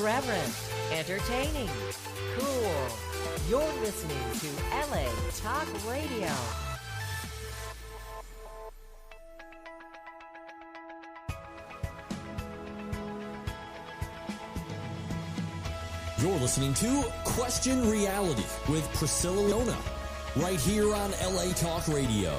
Irreverent, entertaining, cool. You're listening to LA Talk Radio. You're listening to Question Reality with Priscilla Leona, right here on LA Talk Radio.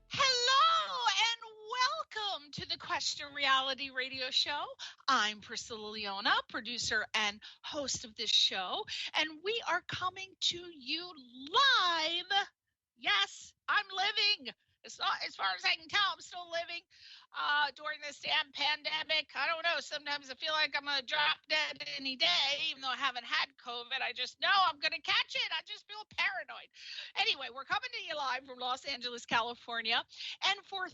Hello and welcome to the Question Reality Radio Show. I'm Priscilla Leona, producer and host of this show, and we are coming to you live. Yes, I'm living. As far as I can tell, I'm still living during this damn pandemic. I don't know. Sometimes I feel like I'm going to drop dead any day, even though I haven't had COVID. I just know I'm going to catch it. I just feel paranoid. Anyway, we're coming to you live from Los Angeles, California. And for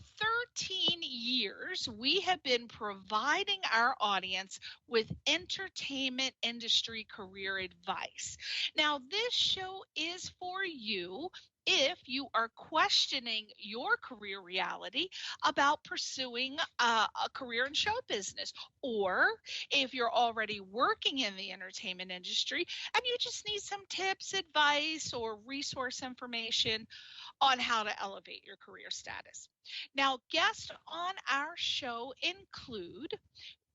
13 years, we have been providing our audience with entertainment industry career advice. Now, this show is for you if you are questioning your career reality about pursuing a career in show business, or if you're already working in the entertainment industry and you just need some tips, advice, or resource information on how to elevate your career status. Now, guests on our show include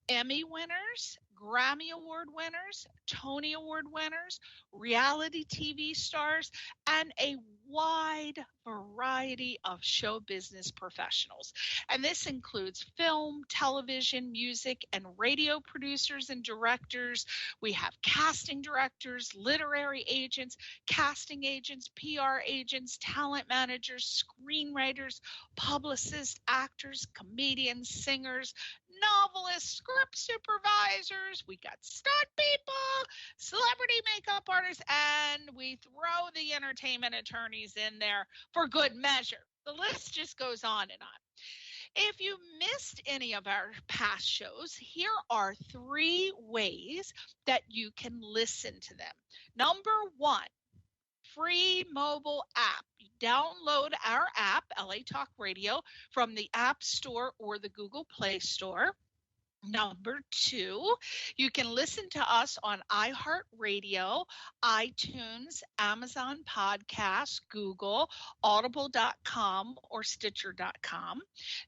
Emmy winners, Grammy Award winners, Tony Award winners, reality TV stars, and a wide variety of show business professionals. And this includes film, television, music, and radio producers and directors. We have casting directors, literary agents, casting agents, PR agents, talent managers, screenwriters, publicists, actors, comedians, singers, novelists, script supervisors. We got stunt people, celebrity makeup artists, and we throw the entertainment attorneys in there for good measure. The list just goes on and on. If you missed any of our past shows, here are 3 ways that you can listen to them. Number 1, free mobile app. You download our app, LA Talk Radio, from the App Store or the Google Play Store. Number 2, you can listen to us on iHeartRadio, iTunes, Amazon Podcasts, Google, Audible.com, or Stitcher.com.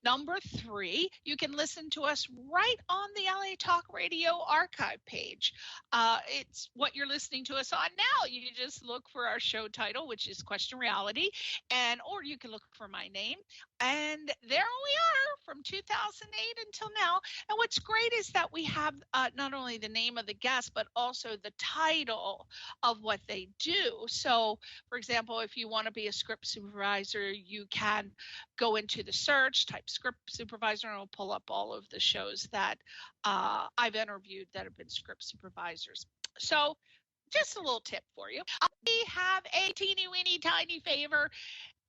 Number 3, you can listen to us right on the LA Talk Radio archive page. It's what you're listening to us on now. You just look for our show title, which is Question Reality, or you can look for my name. And there we are from 2008 until now. And what's great is that we have not only the name of the guest, but also the title of what they do. So, for example, if you want to be a script supervisor, you can go into the search, type script supervisor, and it'll pull up all of the shows that I've interviewed that have been script supervisors. So, just a little tip for you. We have a teeny weeny tiny favor,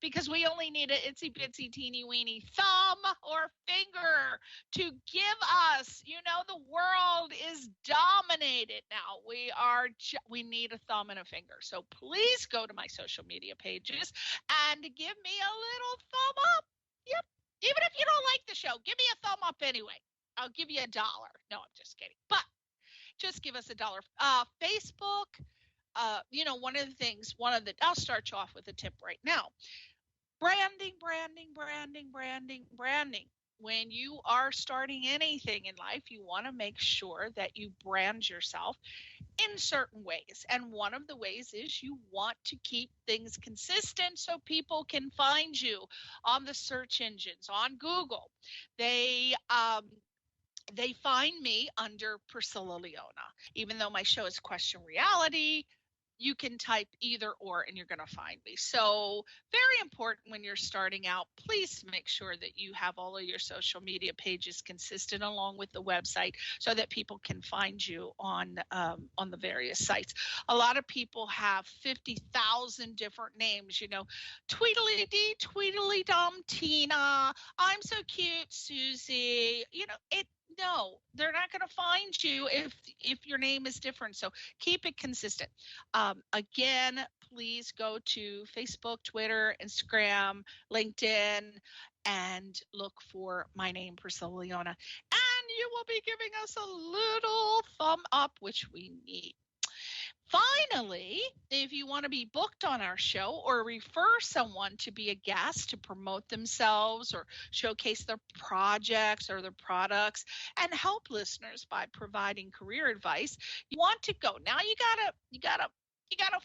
because we only need an itsy bitsy teeny weeny thumb or finger to give us. You know, the world is dominated now. We need a thumb and a finger. So please go to my social media pages and give me a little thumb up. Yep. Even if you don't like the show, give me a thumb up anyway. I'll give you $1. No, I'm just kidding. But just give us $1. Facebook. I'll start you off with a tip right now. Branding. When you are starting anything in life, you want to make sure that you brand yourself in certain ways. And one of the ways is you want to keep things consistent so people can find you on the search engines, on Google. They find me under Priscilla Leona. Even though my show is Question Reality, you can type either or and you're going to find me. So very important when you're starting out, please make sure that you have all of your social media pages consistent along with the website so that people can find you on the various sites. A lot of people have 50,000 different names, Tweedledee, Tweedledum, Tina, I'm so cute, Susie, No, they're not going to find you if your name is different. So keep it consistent. Again, please go to Facebook, Twitter, Instagram, LinkedIn, and look for my name, Priscilla Leona. And you will be giving us a little thumb up, which we need. Finally, if you want to be booked on our show or refer someone to be a guest to promote themselves or showcase their projects or their products and help listeners by providing career advice, you want to go. Now you gotta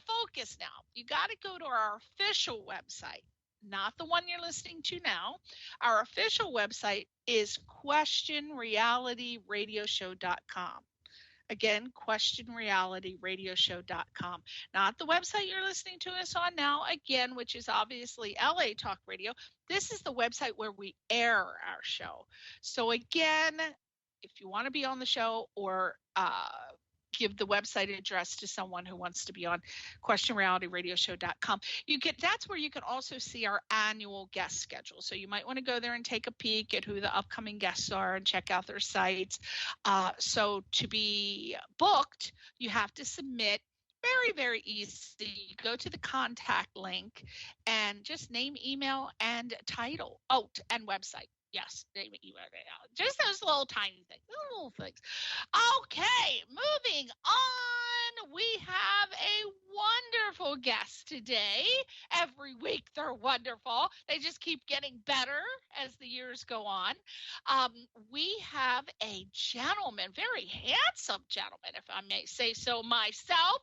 focus now. You gotta go to our official website, not the one you're listening to now. Our official website is questionrealityradioshow.com. Again, questionrealityradioshow.com. Not the website you're listening to us on now, again, which is obviously LA Talk Radio. This is the website where we air our show. So again, if you want to be on the show or give the website address to someone who wants to be on questionrealityradioshow.com. That's where you can also see our annual guest schedule. So you might want to go there and take a peek at who the upcoming guests are and check out their sites. So to be booked, you have to submit. Very, very easy. Go to the contact link and just name, email, and title. Oh, and website. Yes, name, email. Just those little tiny things. Little things. Okay, moving on. We have a wonderful guest today. Every week they're wonderful. They just keep getting better as the years go on. We have a gentleman, very handsome gentleman, if I may say so myself.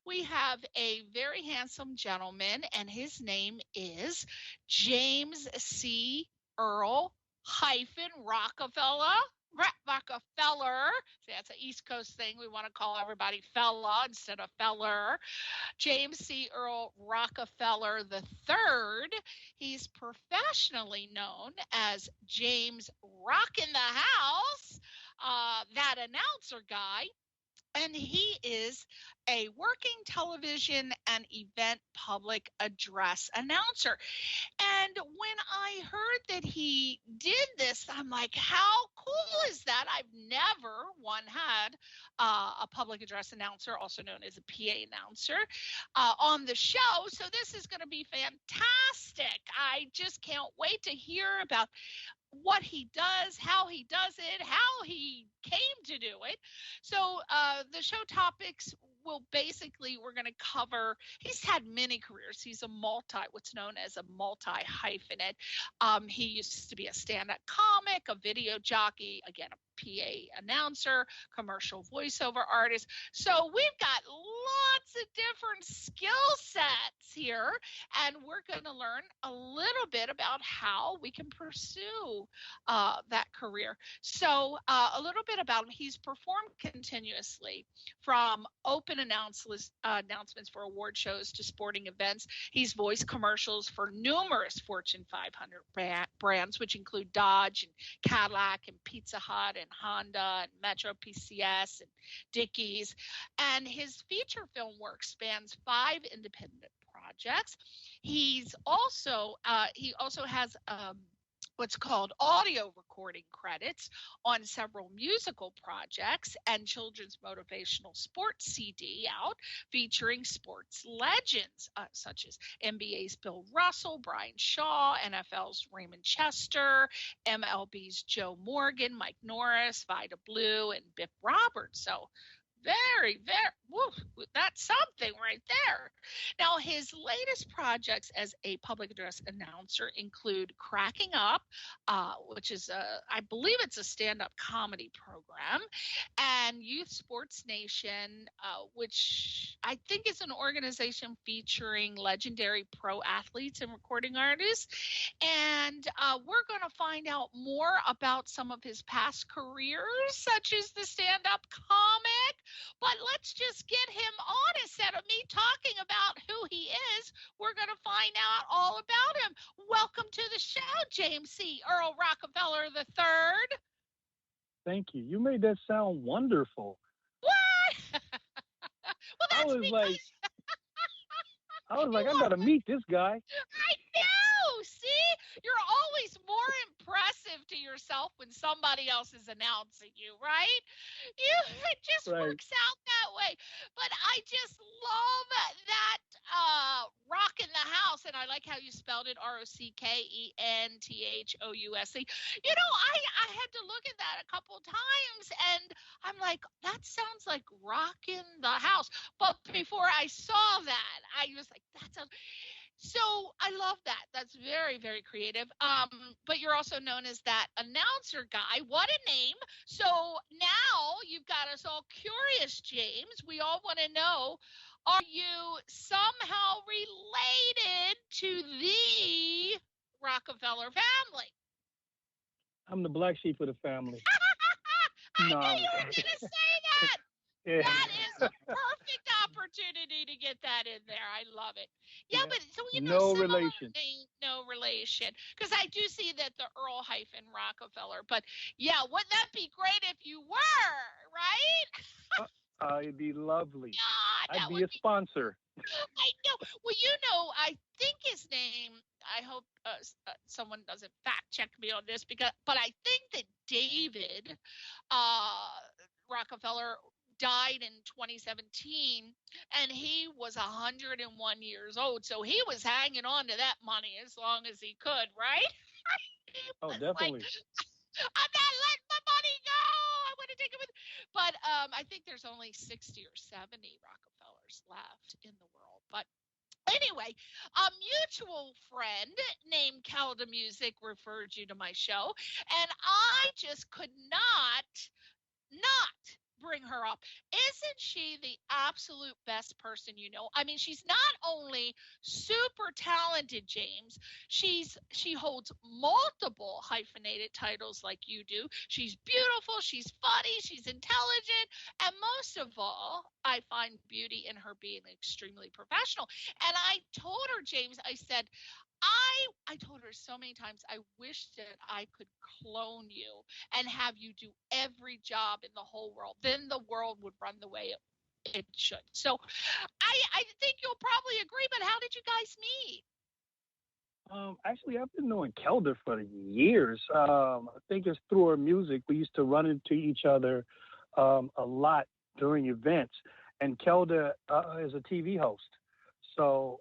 We have a very handsome gentleman, and his name is James C. Earl-Rockefeller. See, that's an East Coast thing. We want to call everybody fella instead of feller. James C. Earl-Rockefeller III. He's professionally known as James Rockin' the House, that announcer guy. And he is a working television and event public address announcer. And when I heard that he did this, I'm like, how cool is that? I've never had a public address announcer, also known as a PA announcer, on the show. So this is going to be fantastic. I just can't wait to hear about what he does, how he does it, how he came to do it. So the show topics will basically, we're going to cover, he's had many careers. He's what's known as a multi-hyphenate. He used to be a stand-up comic, a video jockey, again, a PA announcer, commercial voiceover artist. So we've got lots of different skill sets here, and we're going to learn a little bit about how we can pursue that career. So a little bit about him. He's performed continuously from open announcements for award shows to sporting events. He's voiced commercials for numerous Fortune 500 brands, which include Dodge and Cadillac and Pizza Hut and Honda and Metro PCS and Dickies. And his feature film work spans 5 independent projects. He also has what's called audio recording credits on several musical projects and children's motivational sports CD out featuring sports legends such as NBA's Bill Russell, Brian Shaw, NFL's Raymond Chester, MLB's Joe Morgan, Mike Norris, Vida Blue, and Biff Roberts. So very, that's something right there. Now, his latest projects as a public address announcer include Cracking Up, which is, I believe it's a stand-up comedy program, and Youth Sports Nation, which I think is an organization featuring legendary pro athletes and recording artists. And we're going to find out more about some of his past careers, such as the stand-up comic. But let's just get him on instead of me talking about who he is. We're going to find out all about him. Welcome to the show, James C. Earl-Rockefeller III. Thank you. You made that sound wonderful. What? Well, that's I was like, I got to meet this guy. I know. See, you're always more impressive to your yourself when somebody else is announcing you, right? It just Right. works out that way. But I just love that rock in the house, and I like how you spelled it, Rockenthhouse. I had to look at that a couple times, and I'm like, that sounds like rock in the house. But before I saw that, I was like, that sounds. So I love that. That's very, very creative. But you're also known as that announcer guy. What a name. So now you've got us all curious, James. We all want to know, are you somehow related to the Rockefeller family? I'm the black sheep of the family. I No, knew you were going to say that. yeah. That is a perfect opportunity to get that in there. I love it. Yeah, but so No similar relation. name, no relation. Because I do see that the Earl-Rockefeller. But yeah, wouldn't that be great if you were, right? It'd be lovely. God, I'd be a sponsor. I know. Well, I think his name. I hope someone doesn't fact check me on this but I think that David Rockefeller died in 2017, and he was 101 years old. So he was hanging on to that money as long as he could, right? Oh, definitely. I'm not letting my money go. I want to take it with. But I think there's only 60 or 70 Rockefellers left in the world. But anyway, a mutual friend named Calda Music referred you to my show, and I just could not bring her up. Isn't she the absolute best person you know? I mean, she's not only super talented, James, she holds multiple hyphenated titles like you do. She's beautiful, she's funny, she's intelligent, and most of all, I find beauty in her being extremely professional. And I told her, James, I said, I told her so many times, I wish that I could clone you and have you do every job in the whole world. Then the world would run the way it should. So I think you'll probably agree, but how did you guys meet? Actually, I've been knowing Kelda for years. I think it's through her music. We used to run into each other a lot during events. And Kelda is a TV host. So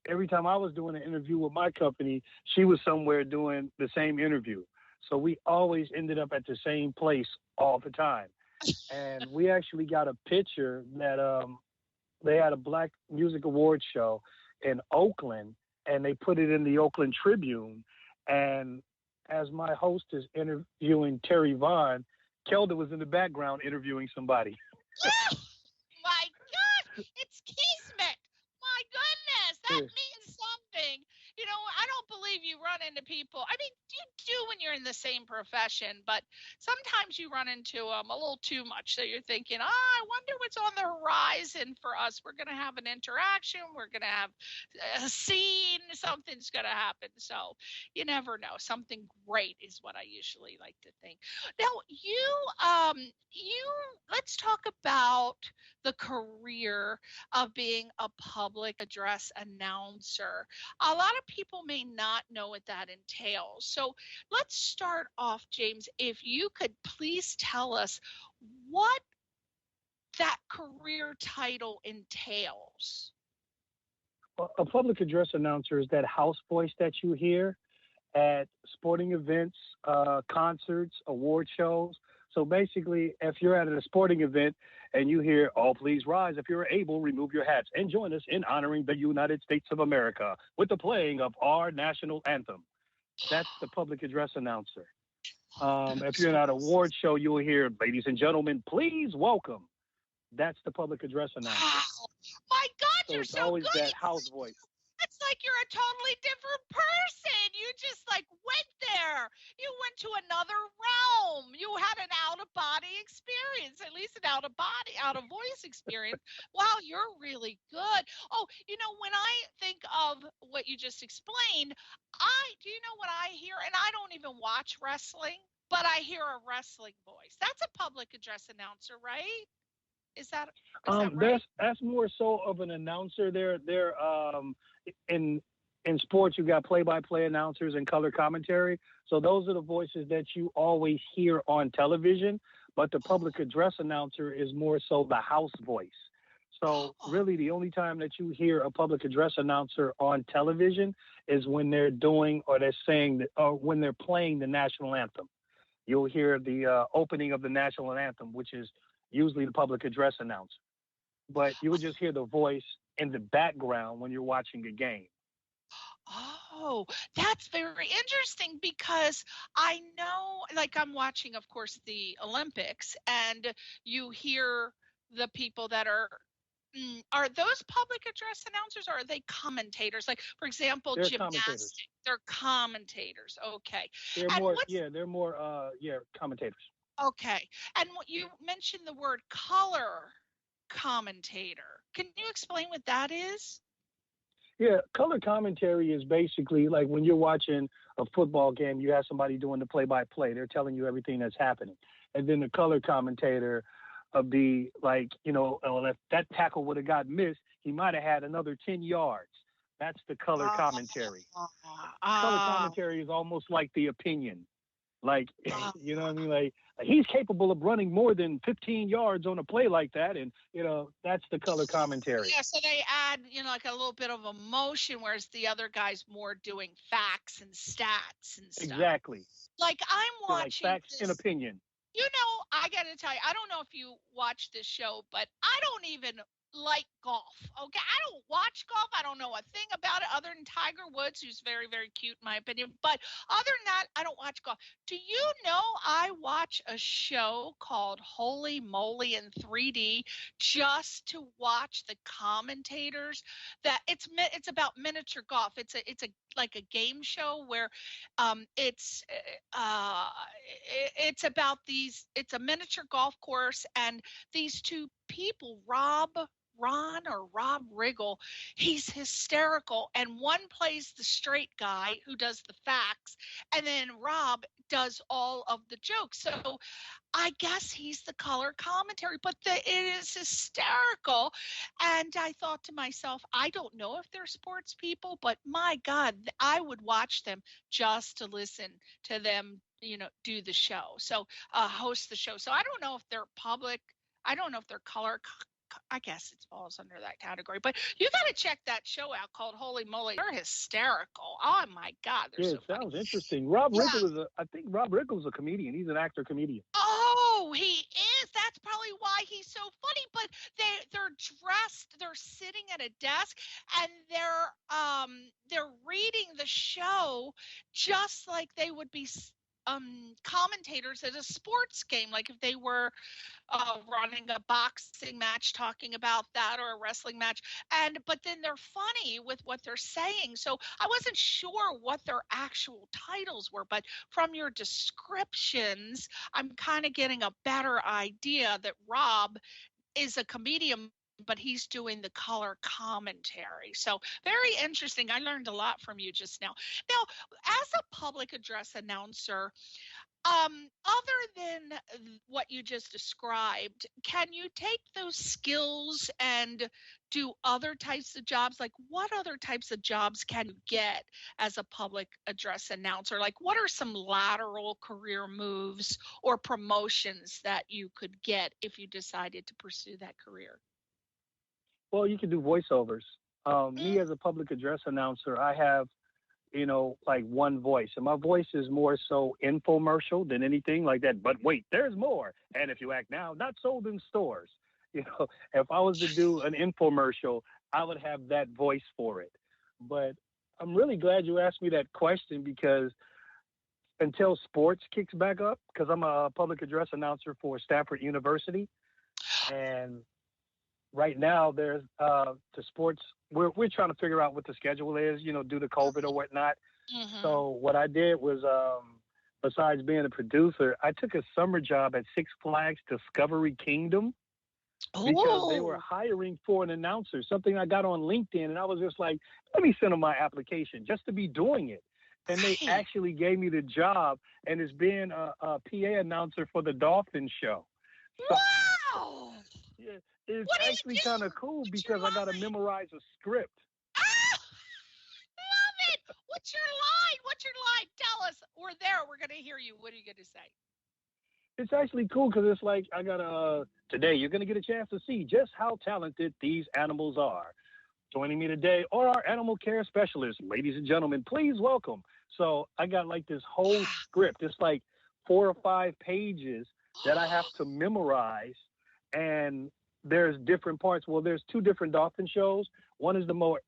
every time I was doing an interview with my company, she was somewhere doing the same interview. So we always ended up at the same place all the time. And we actually got a picture that they had a Black Music Awards show in Oakland, and they put it in the Oakland Tribune. And as my host is interviewing Terry Vaughn, Kelda was in the background interviewing somebody. Oh, my gosh, it's kismet. My goodness, that means something. I don't believe you run into people. I mean, you do when you're in the same profession, but sometimes you run into them a little too much. So you're thinking, I wonder what's on the horizon for us. We're going to have an interaction. We're going to have a scene. Something's going to happen. So you never know. Something great is what I usually like to think. Now, let's talk about the career of being a public address announcer. A lot of people may not know what that entails. So let's start off, James, if you could please tell us what that career title entails. A public address announcer is that house voice that you hear at sporting events, concerts, award shows. So basically, if you're at a sporting event and you hear, "Oh, please rise. If you're able, remove your hats and join us in honoring the United States of America with the playing of our national anthem." That's the public address announcer. If you're at an award show, you will hear, "Ladies and gentlemen, please welcome." That's the public address announcer. Wow. My God, So you're it's so always good. that house voice. It's like you're a totally different person. You just went there. You went to another realm. You had an out-of-body experience, at least an out-of-voice experience. Wow, you're really good. Oh, when I think of what you just explained, do you know what I hear? And I don't even watch wrestling, but I hear a wrestling voice. That's a public address announcer, right? Is that right? That's more so of an announcer. They're in in sports, you got play-by-play announcers and color commentary. So those are the voices that you always hear on television. But the public address announcer is more so the house voice. So really the only time that you hear a public address announcer on television is when they're doing or they're saying that, or when they're playing the national anthem. You'll hear the opening of the national anthem, which is usually the public address announcer. But you would just hear the voice in the background when you're watching a game. Oh, that's very interesting because I know, like I'm watching, of course, the Olympics, and you hear the people that are those public address announcers, or are they commentators? Like, for example, They're gymnastics, commentators. they're commentators. Okay. They're And more, they're more, commentators. okay. And what you mentioned the word color commentator. Can you explain what that is? Yeah, color commentary is basically like when you're watching a football game, you have somebody doing the play-by-play. They're telling you everything that's happening. And then the color commentator be like, well, if that tackle would have got missed, he might have had another 10 yards. That's the color commentary. Color commentary is almost like the opinion. Like, you know what I mean? Like, he's capable of running more than 15 yards on a play like that. And, that's the color commentary. Yeah, so they add, like a little bit of emotion, whereas the other guy's more doing facts and stats and stuff. Exactly. Like, I'm watching like facts and opinion. I got to tell you, I don't know if you watch this show, but I don't even like golf. Okay. I don't watch golf. I don't know a thing about it other than Tiger Woods, who's very, very cute in my opinion. But other than that, I don't watch golf. Do you know I watch a show called Holy Moly in 3D just to watch the commentators? That it's about miniature golf. It's like a game show where it's about it's a miniature golf course, and these two people, Ron or Rob Riggle, he's hysterical. And one plays the straight guy who does the facts, and then Rob does all of the jokes. So I guess he's the color commentary, but it is hysterical. And I thought to myself, I don't know if they're sports people, but my God, I would watch them just to listen to them, do the show. So host the show. So I don't know if they're public. I don't know if they're color. I guess it falls under that category, but you got to check that show out called Holy Moly. They're hysterical. Oh my God, they're so it funny. Sounds interesting. Riggle I think Rob Riggle's a comedian. He's an actor comedian. Oh, he is. That's probably why he's so funny. But they're dressed. They're sitting at a desk, and they're reading the show just like they would be commentators at a sports game, like if they were running a boxing match, talking about that, or a wrestling match. But then they're funny with what they're saying. So I wasn't sure what their actual titles were, but from your descriptions, I'm kind of getting a better idea that Rob is a comedian, but he's doing the color commentary. So very interesting. I learned a lot from you just now. Now, as a public address announcer, other than what you just described, can you take those skills and do other types of jobs? Like, what other types of jobs can you get as a public address announcer? Like, what are some lateral career moves or promotions that you could get if you decided to pursue that career? Well, you can do voiceovers. Me as a public address announcer, I have, like one voice. And my voice is more so infomercial than anything like that. But wait, there's more. And if you act now, not sold in stores. If I was to do an infomercial, I would have that voice for it. But I'm really glad you asked me that question, because until sports kicks back up, because I'm a public address announcer for Stanford University, and right now there's the sports, we're trying to figure out what the schedule is, due to COVID or whatnot. Mm-hmm. So what I did was, besides being a producer, I took a summer job at Six Flags Discovery Kingdom, because they were hiring for an announcer, something I got on LinkedIn, and I was just like, let me send them my application just to be doing it. And they actually gave me the job, and it's being a PA announcer for the Dolphin show. So, wow! Yeah, it's actually kind of cool because I got to memorize a script. Love What's your line? What's your line? Tell us. We're there. We're going to hear you. What are you going to say? It's actually cool because it's like today you're going to get a chance to see just how talented these animals are. Joining me today are our animal care specialists. Ladies and gentlemen, please welcome. So I got like this whole script. It's like 4 or 5 pages that I have to memorize. And there's different parts. Well, there's 2 different dolphin shows. One is the more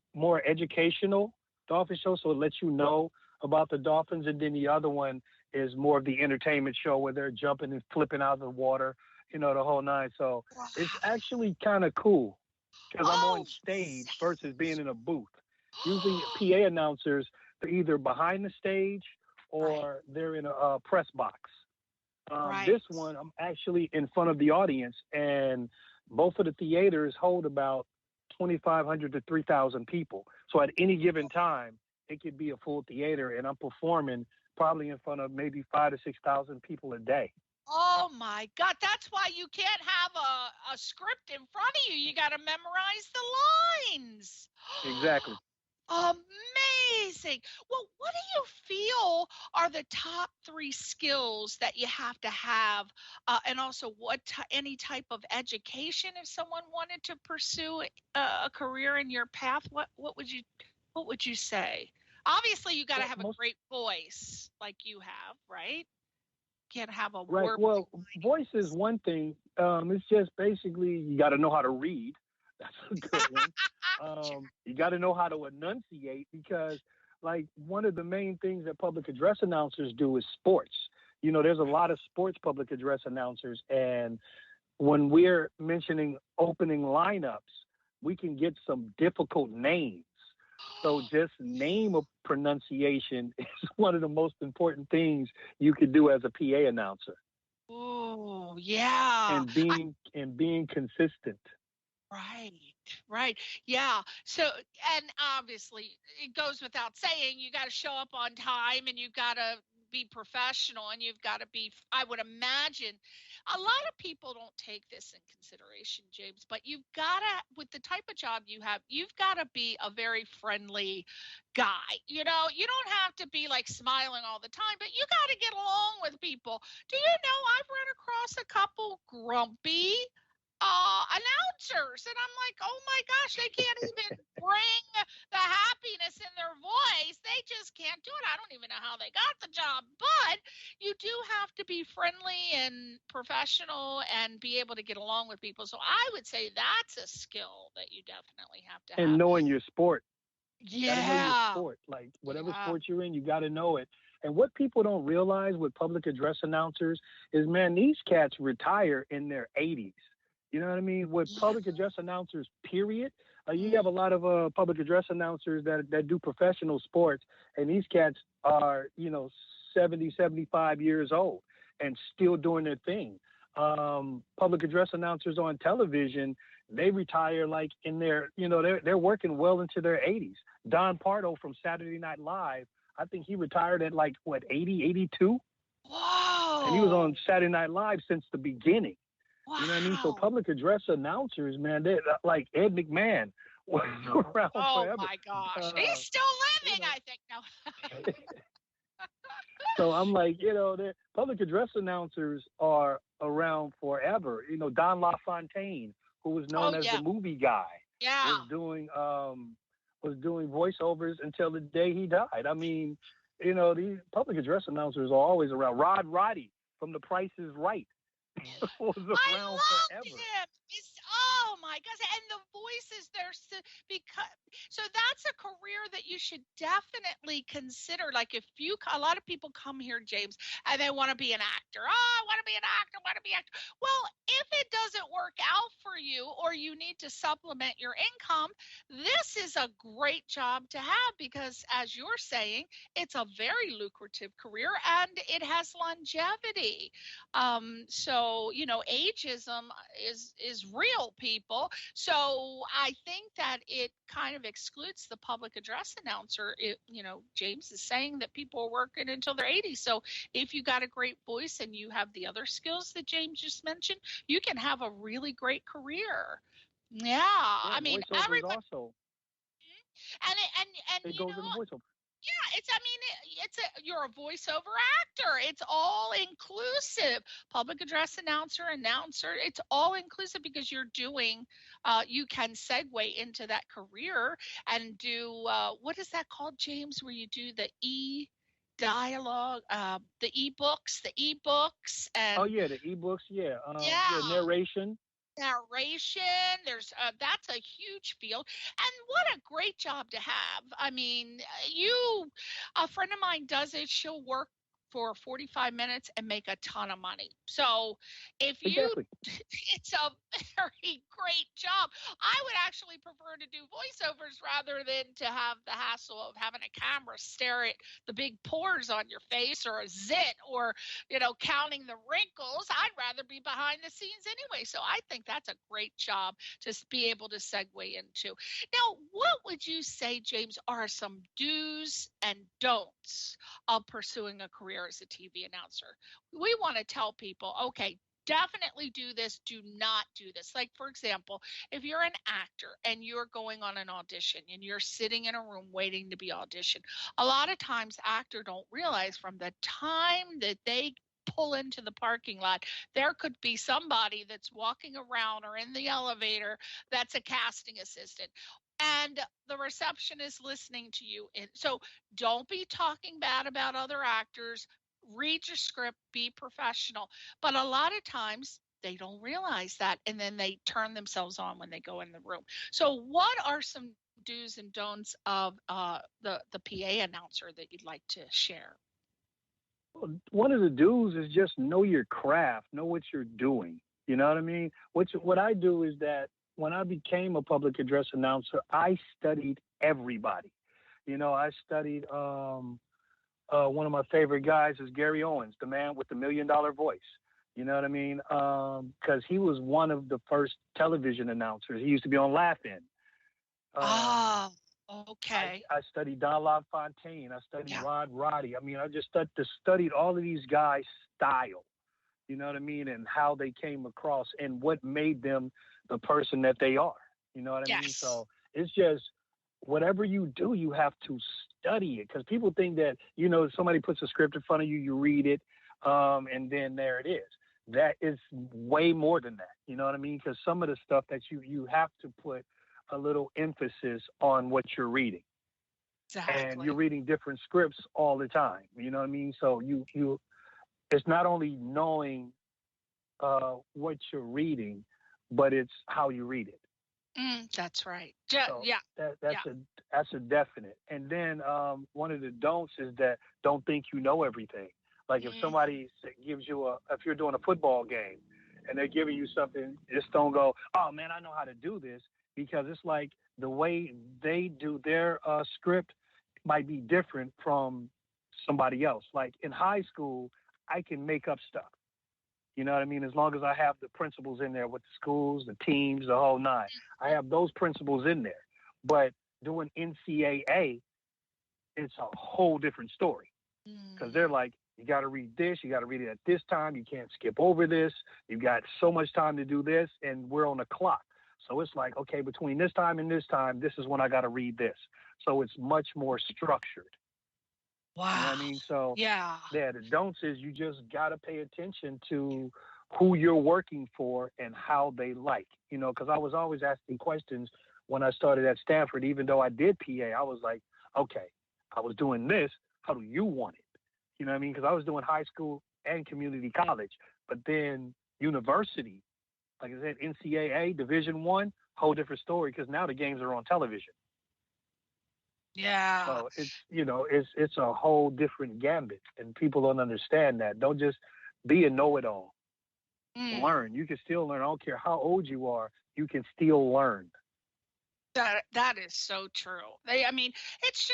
educational dolphin show, so it lets you know about the dolphins. And then the other one is more of the entertainment show where they're jumping and flipping out of the water, the whole nine. So it's actually kind of cool because I'm on stage versus being in a booth. Usually PA announcers, they're either behind the stage or they're in a press box. This one, I'm actually in front of the audience, and both of the theaters hold about 2,500 to 3,000 people. So at any given time, it could be a full theater, and I'm performing probably in front of maybe 5,000 to 6,000 people a day. Oh my God. That's why you can't have a script in front of you. You got to memorize the lines. Exactly. Amazing. Well, what do you feel are the top 3 skills that you have to have? And also any type of education, if someone wanted to pursue a career in your path, what would you say? Obviously, you got to have a great voice like you have, right? Can't have a right. Well, voice is one thing. It's just basically you got to know how to read. That's a good one. You got to know how to enunciate because, like, one of the main things that public address announcers do is sports. There's a lot of sports public address announcers, and when we're mentioning opening lineups, we can get some difficult names. So just name of pronunciation is one of the most important things you could do as a PA announcer. Oh, yeah. And being consistent. Right. Yeah. So, and obviously it goes without saying, you got to show up on time and you've got to be professional and you've got to be, I would imagine a lot of people don't take this in consideration, James, but you've got to, with the type of job you have, you've got to be a very friendly guy. You don't have to be like smiling all the time, but you got to get along with people. Do you know, I've run across a couple grumpy announcers, and I'm like, oh my gosh, they can't even bring the happiness in their voice. They just can't do it. I don't even know how they got the job, but you do have to be friendly and professional and be able to get along with people. So I would say that's a skill that you definitely have to have. And knowing your sport. Yeah. You gotta know your sport. Like whatever sport you're in, you got to know it. And what people don't realize with public address announcers is, man, these cats retire in their 80s. You know what I mean? With public address announcers, period, you have a lot of public address announcers that do professional sports, and these cats are, 70, 75 years old and still doing their thing. Public address announcers on television, they retire like in their, they're working well into their 80s. Don Pardo from Saturday Night Live, I think he retired at 80, 82? Whoa. And he was on Saturday Night Live since the beginning. Wow. You know what I mean? So public address announcers, man, they're like Ed McMahon was around forever. Oh my gosh. He's still living, I think. No. So I'm like, public address announcers are around forever. Don LaFontaine, who was known as the movie guy, was doing voiceovers until the day he died. I mean, these public address announcers are always around. Rod Roddy from The Price is Right. Was around I loved forever. him. Oh my gosh. And the voices there, so that's a career that you should definitely consider. Like a lot of people come here, James, and they want to be an actor. Oh, I want to be an actor, Well, if it doesn't work out for you or you need to supplement your income, this is a great job to have because, as you're saying, it's a very lucrative career and it has longevity. So, ageism is real, people. So I think that it kind of excludes the public address announcer. James is saying that people are working until they're 80. So if you got a great voice and you have the other skills that James just mentioned, you can have a really great career. Yeah, I mean, everyone also. And it goes in voiceover. Yeah, you're a voiceover actor. It's all inclusive. Public address announcer. It's all inclusive because you're doing, you can segue into that career and do, what is that called, James, where you do the dialogue, the ebooks Oh and yeah, the ebooks. Yeah, yeah, yeah, narration. narration. There's that's a huge field, and what a great job to have. I mean, a friend of mine does it. She'll work for 45 minutes and make a ton of money. So if you Exactly. it's a very great job. I would actually prefer to do voiceovers rather than to have the hassle of having a camera stare at the big pores on your face or a zit or, counting the wrinkles. I'd rather be behind the scenes anyway. So I think that's a great job to be able to segue into. Now, what would you say, James, are some do's and don'ts of pursuing a career as a TV announcer? We want to tell people, okay, definitely do this, do not do this. Like, for example, if you're an actor and you're going on an audition and you're sitting in a room waiting to be auditioned, a lot of times actors don't realize from the time that they pull into the parking lot, there could be somebody that's walking around or in the elevator that's a casting assistant. And the receptionist listening to you. And so don't be talking bad about other actors. Read your script, be professional. But a lot of times they don't realize that. And then they turn themselves on when they go in the room. So, what are some do's and don'ts of the PA announcer that you'd like to share? One of the do's is just know your craft, know what you're doing. You know what I mean? What I do is that when I became a public address announcer, I studied everybody. I studied one of my favorite guys is Gary Owens, the man with the $1 million voice. You know what I mean? Because he was one of the first television announcers. He used to be on Laugh-In. Oh, okay. I studied Don LaFontaine. I studied Yeah. Rod Roddy. I mean, I just studied all of these guys' style. You know what I mean? And how they came across and what made them the person that they are. You know what I mean? Yes. So it's just whatever you do, you have to study it because people think that, somebody puts a script in front of you, you read it, and then there it is. That is way more than that. You know what I mean? Because some of the stuff that you have to put a little emphasis on what you're reading. Exactly. And you're reading different scripts all the time. You know what I mean? So it's not only knowing what you're reading, but it's how you read it. That's right. So yeah. That's a definite. And then one of the don'ts is that don't think you know everything. Like if somebody gives you if you're doing a football game and they're giving you something, just don't go, oh man, I know how to do this, because it's like the way they do their script might be different from somebody else. Like in high school, I can make up stuff. You know what I mean? As long as I have the principles in there with the schools, the teams, the whole nine, I have those principles in there. But doing NCAA, it's a whole different story because they're like, you got to read this, you got to read it at this time, you can't skip over this, you've got so much time to do this, and we're on the clock. So it's like, okay, between this time and this time, this is when I got to read this. So it's much more structured. Wow. You know what I mean? So yeah, the don'ts is you just got to pay attention to who you're working for and how they like, because I was always asking questions when I started at Stanford. Even though I did PA, I was like, okay, I was doing this. How do you want it? You know what I mean? Because I was doing high school and community college, but then university, like I said, NCAA, Division I, whole different story because now the games are on television. Yeah. So it's a whole different gambit, and people don't understand that. Don't just be a know-it-all. Learn. You can still learn. I don't care how old you are. You can still learn. That is so true. It's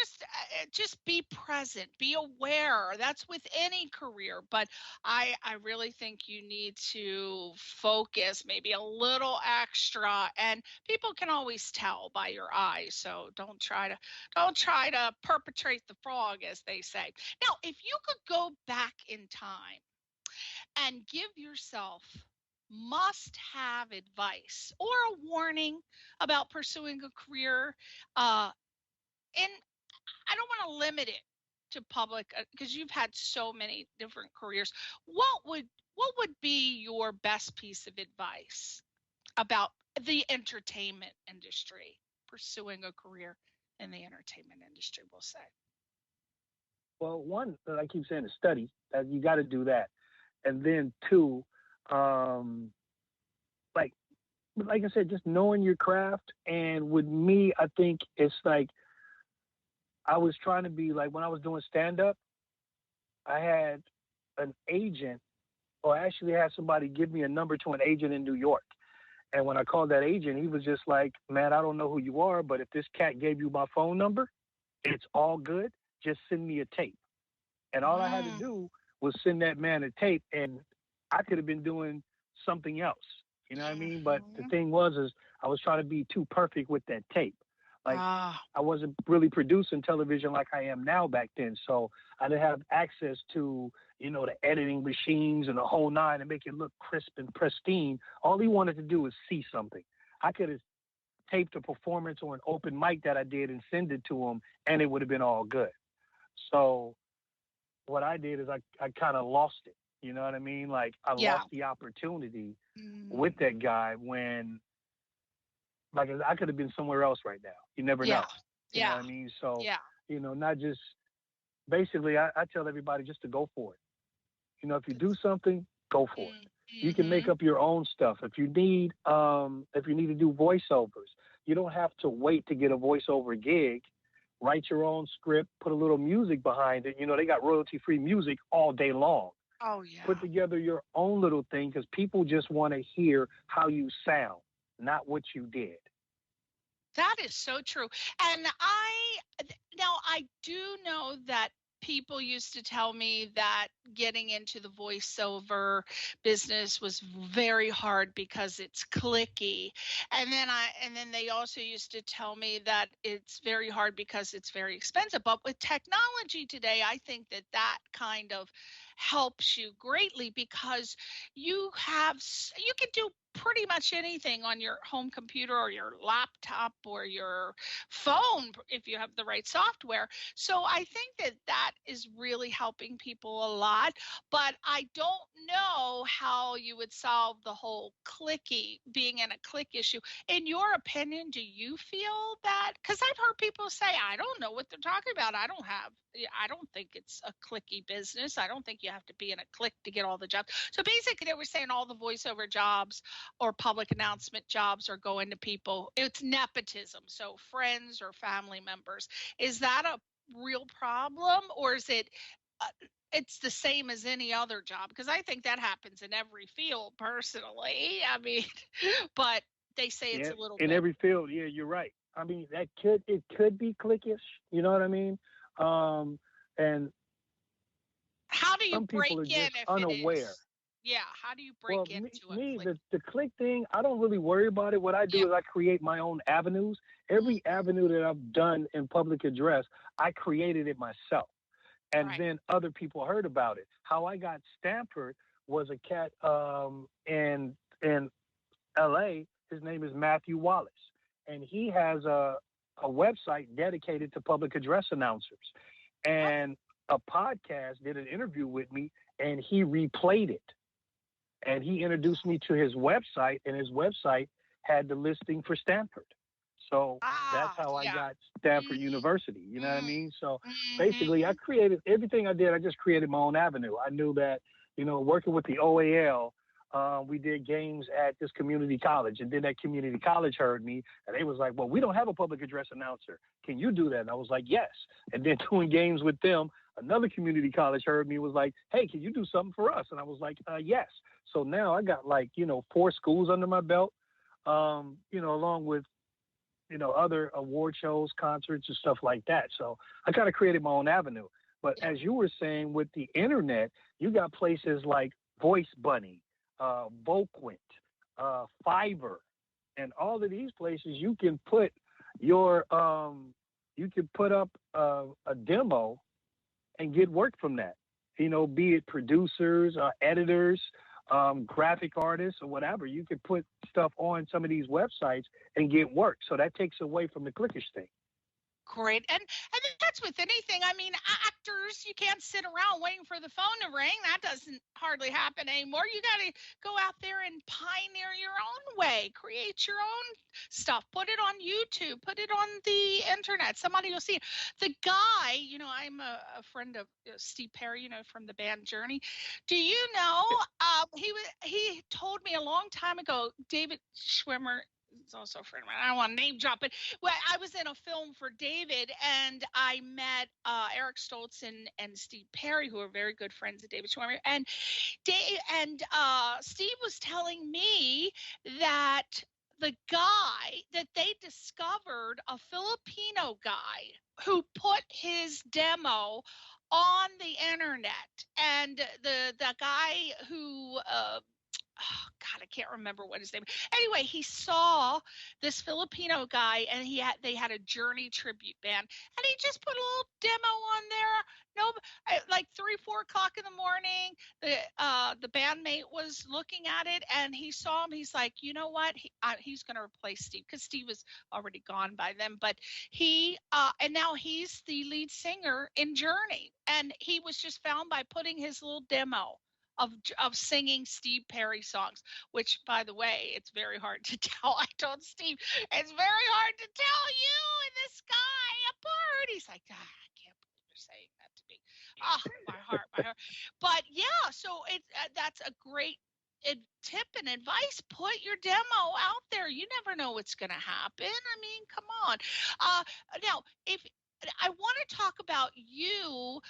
just be present, be aware. That's with any career, but I really think you need to focus maybe a little extra, and people can always tell by your eyes. So don't try to perpetrate the frog, as they say. Now, if you could go back in time and give yourself must-have advice or a warning about pursuing a career in I don't want to limit it to public because you've had so many different careers. What would be your best piece of advice about the entertainment industry, pursuing a career in the entertainment industry, we'll say? Well, one that I keep saying is study. That you got to do that, and then two, um, like I said, just knowing your craft. And with me, I think it's like I was trying to be like when I was doing stand up, I had an agent, or I actually had somebody give me a number to an agent in New York. And when I called that agent, he was just like, man, I don't know who you are, but if this cat gave you my phone number, it's all good. Just send me a tape. And all I had to do was send that man a tape, and I could have been doing something else. You know what I mean? But the thing is I was trying to be too perfect with that tape. Like I wasn't really producing television like I am now back then. So I didn't have access to, the editing machines and the whole nine and make it look crisp and pristine. All he wanted to do was see something. I could have taped a performance or an open mic that I did and send it to him, and it would have been all good. So what I did is I kind of lost it. You know what I mean? Like I lost the opportunity with that guy when, like, I could have been somewhere else right now. You never know. You know what I mean? So, not just, basically I tell everybody just to go for it. If you do something, go for it. You can make up your own stuff. If you need to do voiceovers, you don't have to wait to get a voiceover gig. Write your own script, put a little music behind it. They got royalty-free music all day long. Oh, yeah. Put together your own little thing because people just want to hear how you sound, not what you did. That is so true. And I do know that people used to tell me that getting into the voiceover business was very hard because it's clicky. And then they also used to tell me that it's very hard because it's very expensive. But with technology today, I think that kind of helps you greatly because you can do pretty much anything on your home computer or your laptop or your phone if you have the right software. So I think that is really helping people a lot, but I don't know how you would solve the whole being in a click issue. In your opinion, do you feel that? Because I've heard people say, I don't know what they're talking about. I don't think it's a clicky business. I don't think you have to be in a click to get all the jobs. So basically they were saying all the voiceover jobs or public announcement jobs are going to people. It's nepotism. So friends or family members. Is that a real problem, or is it it's the same as any other job? Because I think that happens in every field personally. I mean, but they say it's a little in bit. every field. Yeah, you're right. I mean, it could be clickish. You know what I mean? And how do you some break people are in just if unaware? It is? Yeah, how do you break into it? The click thing, I don't really worry about it. What I do is I create my own avenues. Every avenue that I've done in public address, I created it myself. And then other people heard about it. How I got Stanford was a cat in L.A. His name is Matthew Wallace. And he has a website dedicated to public address announcers. And a podcast did an interview with me, and he replayed it. And he introduced me to his website, and his website had the listing for Stanford. So that's how I got Stanford University. You know what I mean? So basically, I created everything I did. I just created my own avenue. I knew that, working with the OAL, we did games at this community college, and then that community college heard me, and they was like, well, we don't have a public address announcer. Can you do that? And I was like, yes. And then doing games with them, another community college heard me, was like, hey, can you do something for us? And I was like, yes. So now I got 4 schools under my belt, along with, other award shows, concerts, and stuff like that. So I kind of created my own avenue. But as you were saying, with the internet, you got places like Voice Bunny, Voquent, Fiverr, and all of these places you can put your up a demo and get work from that. Be it producers, editors, graphic artists, or whatever. You can put stuff on some of these websites and get work. So that takes away from the clickish thing. Great. And that's with anything. I mean, actors, you can't sit around waiting for the phone to ring. That doesn't hardly happen anymore. You got to go out there and pioneer your own way, create your own stuff, put it on YouTube, put it on the internet. Somebody will see it. The guy, I'm a friend of Steve Perry, from the band Journey. Do you know, he told me a long time ago, David Schwimmer, it's also a friend of mine. I don't want to name drop it. Well, I was in a film for David, and I met Eric Stoltz and Steve Perry, who are very good friends of David Schwimmer. And Steve was telling me that the guy that they discovered, a Filipino guy who put his demo on the internet, and the guy who oh God, I can't remember what his name is. Anyway, he saw this Filipino guy, and they had a Journey tribute band, and he just put a little demo on there. No, like 3-4 o'clock in the morning, the bandmate was looking at it, and he saw him. He's like, you know what? He's going to replace Steve, because Steve was already gone by then. But and now he's the lead singer in Journey, and he was just found by putting his little demo of singing Steve Perry songs, which, by the way, it's very hard to tell. I told Steve, it's very hard to tell you and this guy apart. He's like, I can't believe you're saying that to me. Oh, my heart. But yeah, so that's a great tip and advice. Put your demo out there. You never know what's going to happen. I mean, come on. Now, if I want to talk about you.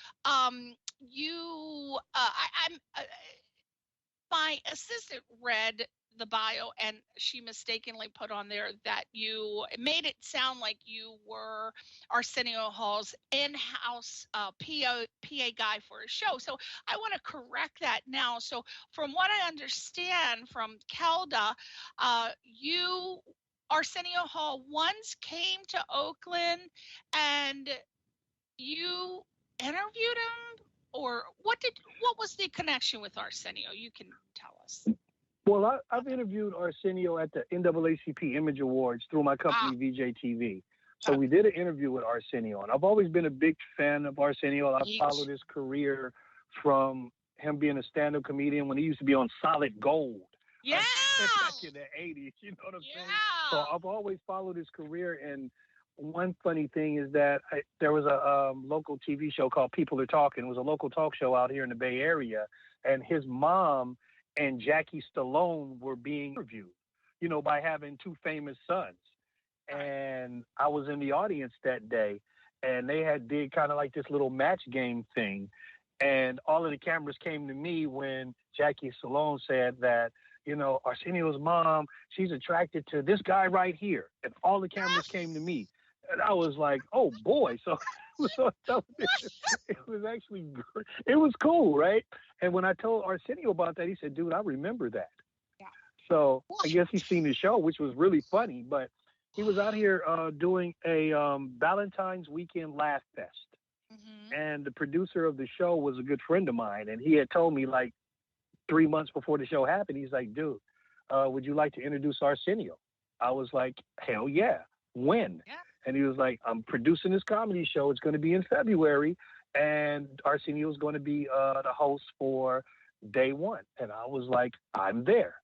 My assistant read the bio, and she mistakenly put on there that you made it sound like you were Arsenio Hall's in-house PA guy for his show. So I want to correct that now. So from what I understand from Kelda, you, Arsenio Hall, once came to Oakland and you interviewed him, or what was the connection with Arsenio? You can tell us. Well, I've interviewed Arsenio at the NAACP Image Awards through my company, VJ TV. So we did an interview with Arsenio, and I've always been a big fan of Arsenio. I've followed his career from him being a stand-up comedian when he used to be on Solid Gold. Yeah. Back in the 80s, you know what I'm saying? So I've always followed his career, and one funny thing is that there was a local TV show called People Are Talking. It was a local talk show out here in the Bay Area, and his mom and Jackie Stallone were being interviewed, by having two famous sons. And I was in the audience that day, and they did kind of like this little match game thing. And all of the cameras came to me when Jackie Stallone said that, Arsenio's mom, she's attracted to this guy right here. And all the cameras came to me. And I was like, oh, boy. So it was actually great. It was cool, right? And when I told Arsenio about that, he said, dude, I remember that. Yeah. So I guess he's seen the show, which was really funny. But he was out here doing a Valentine's Weekend Laugh Fest. Mm-hmm. And the producer of the show was a good friend of mine. And he had told me, like, 3 months before the show happened, he's like, dude, would you like to introduce Arsenio? I was like, hell yeah. When? Yeah. And he was like, I'm producing this comedy show. It's going to be in February. And Arsenio is going to be the host for day one. And I was like, I'm there.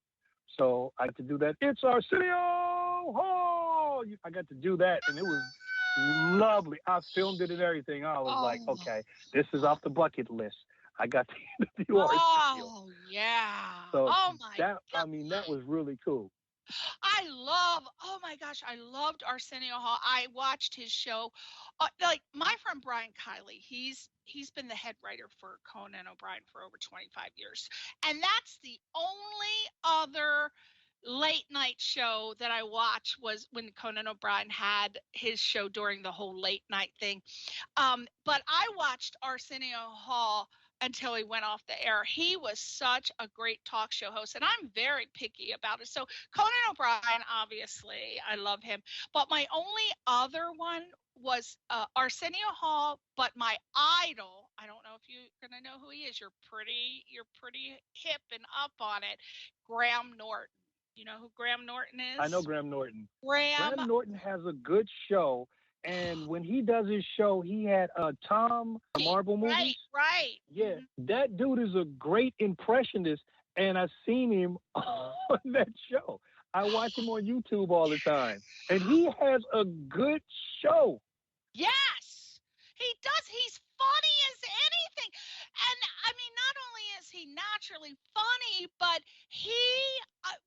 So I got to do that. It's Arsenio Hall. I got to do that. And it was lovely. I filmed it and everything. I was like, okay, this is off the bucket list. I got to interview Arsenio. Oh, yeah. So my God. I mean, that was really cool. Oh my gosh, I loved Arsenio Hall. I watched his show. Like my friend Brian Kiley, he's been the head writer for Conan O'Brien for over 25 years. And that's the only other late night show that I watched was when Conan O'Brien had his show during the whole late night thing. But I watched Arsenio Hall until he went off the air. He was such a great talk show host, and I'm very picky about it. So Conan O'Brien, obviously, I love him. But my only other one was Arsenio Hall, but my idol, I don't know if you're going to know who he is. You're pretty hip and up on it. Graham Norton. You know who Graham Norton is? I know Graham Norton. Graham Norton has a good show. And when he does his show, he had Tom Marvel movies. Right. Yeah, that dude is a great impressionist, and I've seen him on that show. I watch him on YouTube all the time, and he has a good show. Yes, he does. He's funny as anything. And I mean, not only is he naturally funny, but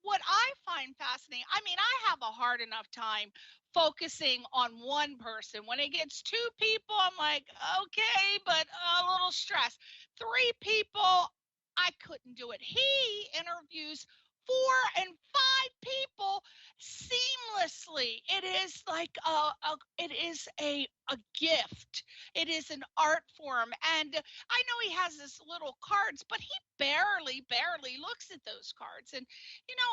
what I find fascinating, I mean, I have a hard enough time focusing on one person. When it gets two people, I'm like, okay, but a little stressed. Three people, I couldn't do it. He interviews 4 and 5 people seamlessly. It is like it is a gift. It is an art form. And I know he has this little cards, but he barely looks at those cards. And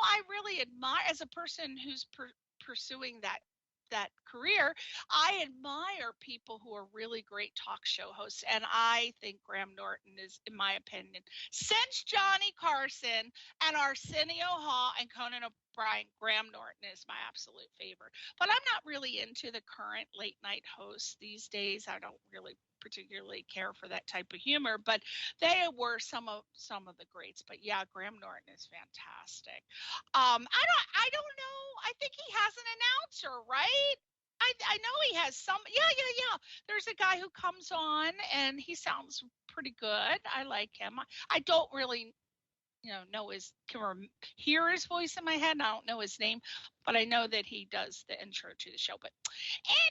I really admire, as a person who's pursuing that career, I admire people who are really great talk show hosts. And I think Graham Norton is, in my opinion, since Johnny Carson and Arsenio Hall and Conan O'Brien, Graham Norton is my absolute favorite. But I'm not really into the current late night hosts these days. I don't really particularly care for that type of humor, but they were some of the greats. But yeah, Graham Norton is fantastic. I don't know. I think he has an announcer, right? I know he has some. Yeah. There's a guy who comes on and he sounds pretty good. I like him. I don't really hear his voice in my head, and I don't know his name, but I know that he does the intro to the show. But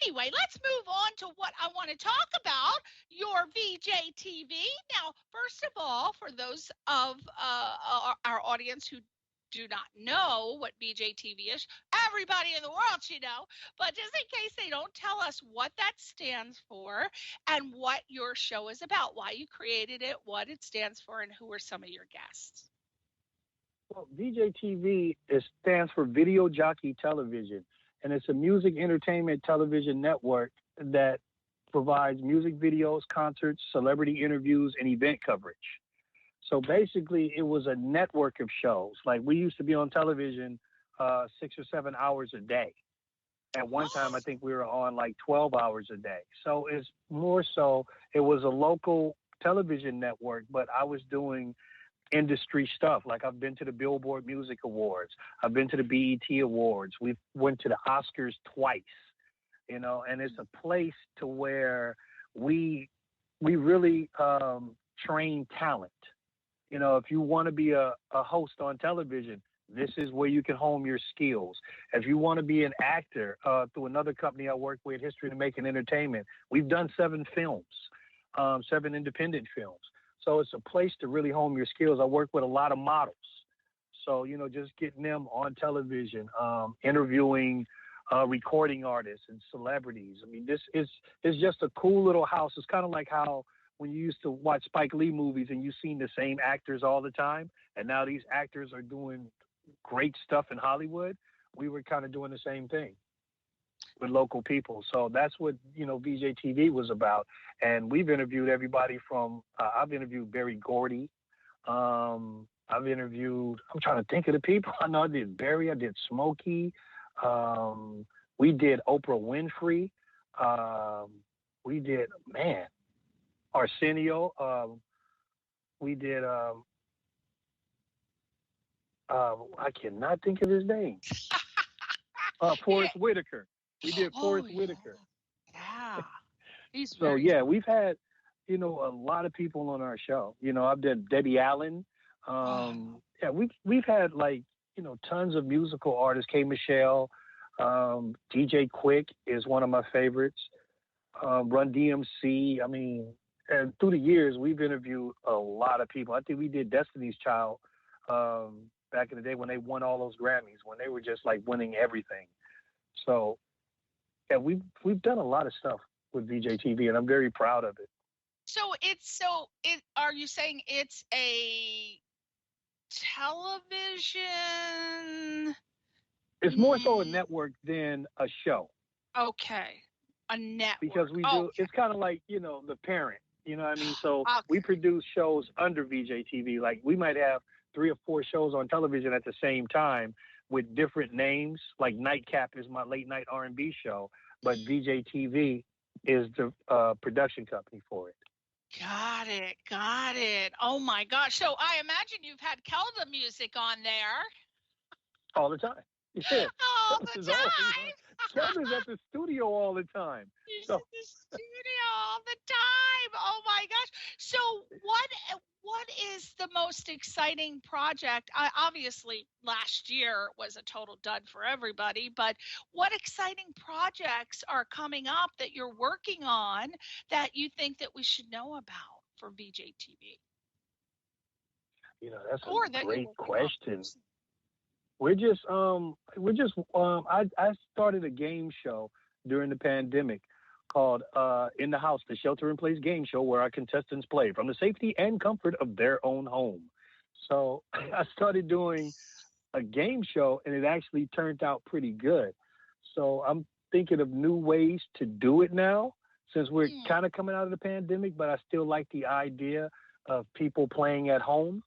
anyway, let's move on to what I want to talk about, your VJ TV. Now, first of all, for those of our audience who do not know what VJ TV is, everybody in the world should know, but just in case they don't, tell us what that stands for and what your show is about, why you created it, what it stands for, and who are some of your guests. Well, VJ TV stands for Video Jockey Television, and it's a music entertainment television network that provides music videos, concerts, celebrity interviews, and event coverage. So basically, it was a network of shows. Like, we used to be on television 6 or 7 hours a day. At one time, I think we were on like 12 hours a day. So it's more so, it was a local television network, but I was doing industry stuff. Like, I've been to the Billboard Music Awards. I've been to the BET Awards. We went to the Oscars twice, and it's a place to where we really train talent. If you want to be a host on television, this is where you can hone your skills. If you want to be an actor, through another company I work with, History to Make Entertainment, we've done 7 films, 7 independent films. So it's a place to really hone your skills. I work with a lot of models. So, just getting them on television, interviewing recording artists and celebrities. I mean, this is just a cool little house. It's kind of like how when you used to watch Spike Lee movies and you've seen the same actors all the time, and now these actors are doing great stuff in Hollywood. We were kind of doing the same thing with local people. So that's what, VJ TV was about. And we've interviewed everybody from, I've interviewed Berry Gordy. I'm trying to think of the people. I know I did Berry, I did Smokey. We did Oprah Winfrey. We did, Arsenio. We did, I cannot think of his name. Forrest Whitaker. We did Forrest Whitaker. Yeah. We've had, a lot of people on our show. I've done Debbie Allen. We've had tons of musical artists. K. Michelle, DJ Quick is one of my favorites. Run DMC. I mean, and through the years, we've interviewed a lot of people. I think we did Destiny's Child back in the day when they won all those Grammys, when they were just like winning everything. So, yeah, we've done a lot of stuff with VJ TV, and I'm very proud of it. So are you saying it's a television? It's more so a network than a show. Okay. A network. Because we do, it's kind of like, the parent, you know what I mean? So we produce shows under VJ TV. Like, we might have 3 or 4 shows on television at the same time with different names. Like Nightcap is my late night R&B show. but VJ TV is the production company for it. Got it. Got it. Oh my gosh. So I imagine you've had Kelda music on there. All the time. Yeah. All the time. Kelda's at the studio all the time. She's in the studio all the time. Oh my gosh. So what is the most exciting project? Obviously last year was a total dud for everybody, but what exciting projects are coming up that you're working on that you think that we should know about for VJ TV? That's a great question. I started a game show during the pandemic called In the House, the Shelter-in-Place game show where our contestants play from the safety and comfort of their own home. So I started doing a game show, and it actually turned out pretty good. So I'm thinking of new ways to do it now, since we're kind of coming out of the pandemic, but I still like the idea of people playing at home.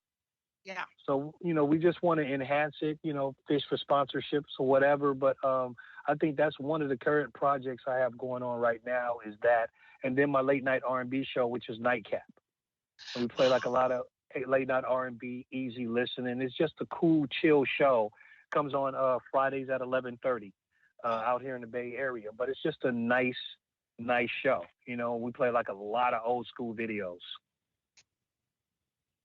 Yeah. So, we just want to enhance it, fish for sponsorships or whatever. But I think that's one of the current projects I have going on right now is that. And then my late night R&B show, which is Nightcap. And we play like a lot of late night R&B, easy listening. It's just a cool, chill show. Comes on Fridays at 11:30 out here in the Bay Area. But it's just a nice show. We play like a lot of old school videos.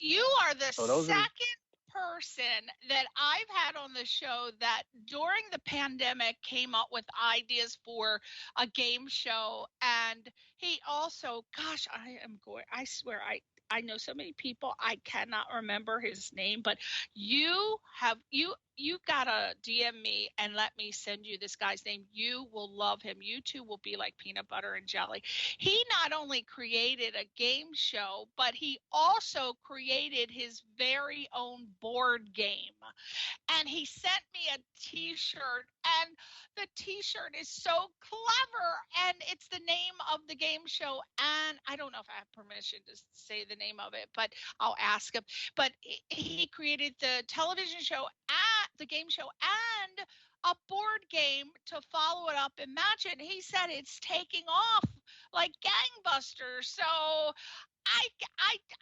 You are the second person that I've had on the show that during the pandemic came up with ideas for a game show. And he also, gosh, I swear, I know so many people, I cannot remember his name, but you gotta DM me and let me send you this guy's name. You will love him. You two will be like peanut butter and jelly. He not only created a game show, but he also created his very own board game. And he sent me a t-shirt, and the t-shirt is so clever, and it's the name of the game show. And I don't know if I have permission to say the name of it, but I'll ask him. But he created the television show, the game show, and a board game to follow it up and match it. And he said it's taking off like gangbusters. So I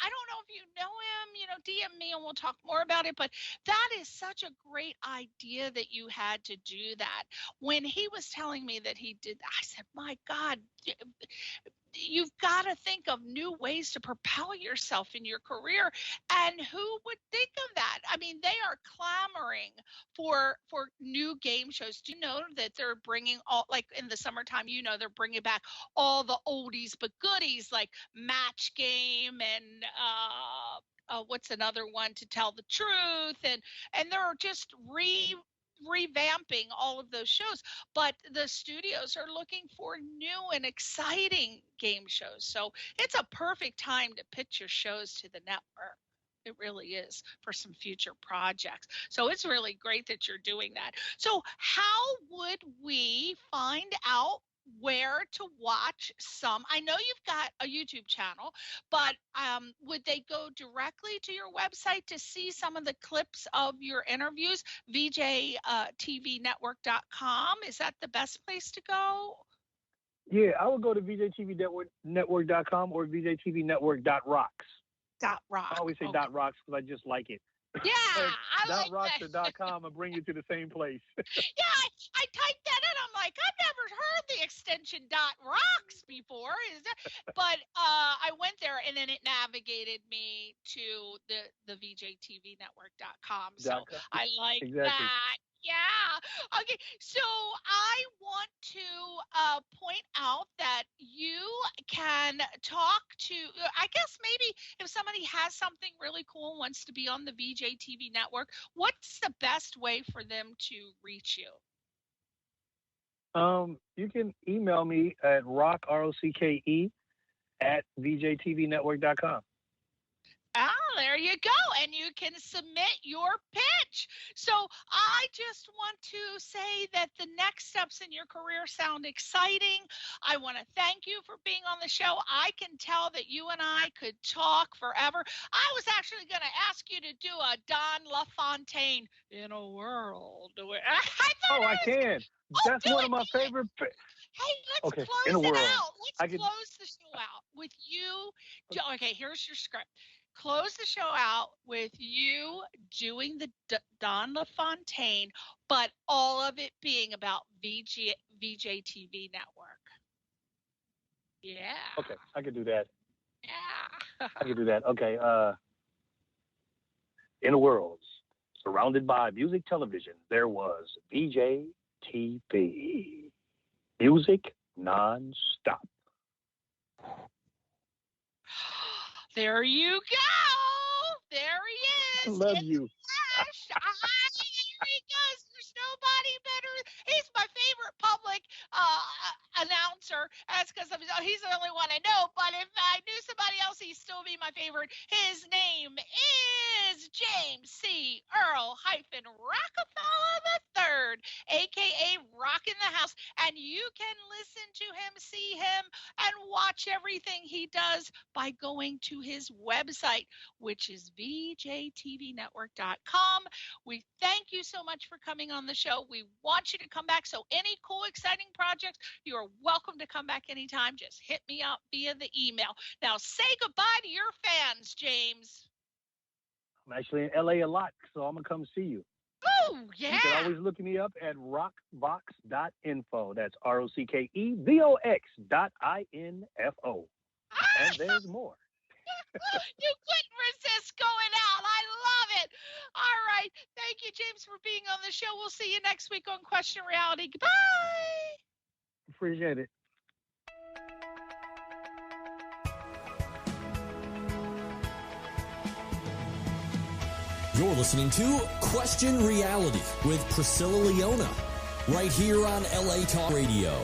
don't know if you know him, DM me and we'll talk more about it. But that is such a great idea that you had to do that. When he was telling me that he did, I said, my God, you've got to think of new ways to propel yourself in your career. And who would think of that? I mean, they are clamoring for new game shows. Do you know that they're bringing all, like in the summertime, they're bringing back all the oldies but goodies like Match Game and what's another one, To Tell the Truth, and they're just revamping all of those shows, but the studios are looking for new and exciting game shows. So it's a perfect time to pitch your shows to the network. It really is, for some future projects. So it's really great that you're doing that. So how would we find out where to watch some? I know you've got a YouTube channel, but would they go directly to your website to see some of the clips of your interviews? VJTVnetwork.com, is that the best place to go? Yeah, I would go to VJTVnetwork.com or VJTVnetwork.rocks. .rock. I always say okay. .rocks because I just like it. Yeah, I like .rocks that. or .com will bring you to the same place. Yeah, I typed that in. I'm like, I've never heard the extension .rocks before. But I went there and then it navigated me to the VJTVnetwork.com. So I like that. Yeah. Okay. So I want to point out that you can talk to, I guess maybe if somebody has something really cool and wants to be on the VJ TV network, what's the best way for them to reach you? You can email me at ROCKE at VJTVnetwork.com. Oh, there you go. And you can submit your pitch. So I just want to say that the next steps in your career sound exciting. I want to thank you for being on the show. I can tell that you and I could talk forever. I was actually going to ask you to do a Don LaFontaine, In a World. I can. That's one of my favorite. Hey, let's Okay, close in the it world. out. Let's I could. close the show out with you. Okay, here's your script. Close the show out with you doing the Don LaFontaine, but all of it being about VJ TV Network. Yeah. Okay, I could do that. Yeah. I could do that. Okay. In a world surrounded by music television, there was VJ TV. Music non-stop. There you go. There he I is. love you. There he goes. There's nobody better. He's my favorite public announcer. That's because he's the only one I know. But if I knew somebody else, he'd still be my favorite. His name is James C. Earl-Rockefeller III, a.k.a. Rockin' the House. And you can listen to him, see him, and watch everything he does by going to his website, which is vjtvnetwork.com. We thank you so much for coming on the show. We want you to come back. So any cool, exciting projects, you are welcome to come back anytime. Just hit me up via the email. Now say goodbye to your fans, James. I'm actually in LA a lot, so I'm going to come see you. Oh, yeah. You can always look me up at rockvox.info. That's ROCKEVOX.info. And there's more. You couldn't resist going out. I love it. All right. Thank you, James, for being on the show. We'll see you next week on Question Reality. Goodbye. Appreciate it. You're listening to Question Reality with Priscilla Leona, right here on LA Talk Radio.